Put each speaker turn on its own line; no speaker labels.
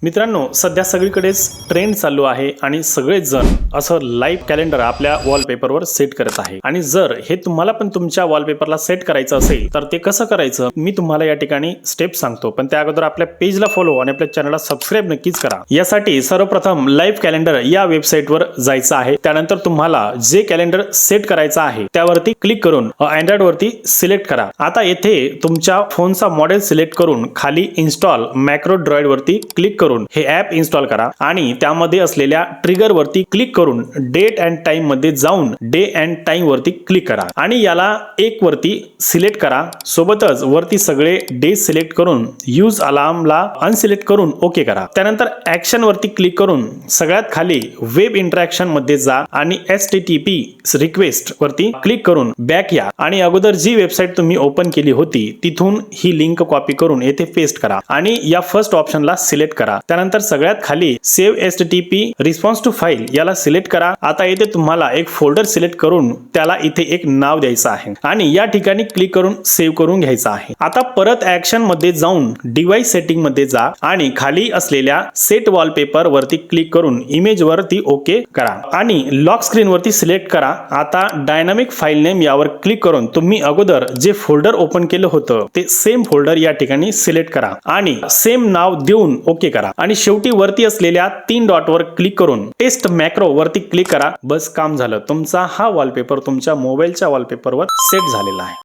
मित्रांनो, सध्या सगळीकडेच ट्रेंड चालू आहे आणि सगळेच जण असं लाईव्ह कॅलेंडर आपल्या वॉलपेपरवर सेट करत आहे। आणि जर हे तुम्हाला पण तुमच्या वॉलपेपरला सेट करायचं असेल तर ते कसं करायचं मी तुम्हाला या ठिकाणी स्टेप सांगतो। पण त्या अगोदर आपल्या पेजला फॉलो आणि आपल्या चॅनलला सबस्क्राइब नक्कीच करा। यासाठी सर्वप्रथम लाईव्ह कॅलेंडर या वेबसाईटवर जायचं आहे। त्यानंतर तुम्हाला जे कॅलेंडर सेट करायचं आहे त्यावरती क्लिक करून अँड्रॉइड वरती सिलेक्ट करा। आता येथे तुमच्या फोनचा मॉडेल सिलेक्ट करून खाली इन्स्टॉल मॅक्रो ड्रॉइड वरती क्लिक करून हे ॲप इन्स्टॉल करा आणि त्यामध्ये असलेल्या ट्रिगर वरती क्लिक करून डेट अँड टाइम मध्ये जाऊन डे अँड टाइम वरती क्लिक करा आणि याला 1 वरती सिलेक्ट करा। सोबतच वरती सगळे डे सिलेक्ट करून यूज अलार्मला अनसिलेक्ट करून ओके करा। त्यानंतर ऍक्शन वरती क्लिक करून सगळ्यात खाली वेब इंटरॅक्शन मध्ये जा आणि HTTP रिक्वेस्ट वरती क्लिक करून बॅक या आणि अगोदर जी वेबसाईट तुम्ही ओपन केली होती तिथून ही लिंक कॉपी करून येथे पेस्ट करा आणि या फर्स्ट ऑप्शनला सिलेक्ट करा। त्यानंतर सगळ्यात खाली save HTTP response to file याला सिलेक्ट करा। आता इथे तुम्हाला एक फोल्डर सिलेक्ट करून त्याला इथे एक नाव द्यायचं आहे आणि या ठिकाणी क्लिक करून सेव्ह करून घ्यायचं आहे। आता परत ऍक्शन मध्ये जाऊन डिव्हाइस सेटिंग मध्ये जा आणि खाली असलेल्या सेट वॉलपेपर वरती क्लिक करून इमेज वरती ओके करा आणि लॉक स्क्रीन वरती सिलेक्ट करा। आता डायनामिक फाईल नेम यावर क्लिक करून तुम्ही अगोदर जे फोल्डर ओपन केलं होतं ते सेम फोल्डर या ठिकाणी सिलेक्ट करा आणि सेम नाव देऊन ओके करा आणि शेवटी वरती असलेल्या 3 डॉट वर क्लिक करून टेस्ट मॅक्रो वरती क्लिक करा। बस काम झालं, तुमचा हा वॉलपेपर तुमच्या मोबाईलच्या वॉलपेपरवर सेट झालेला आहे।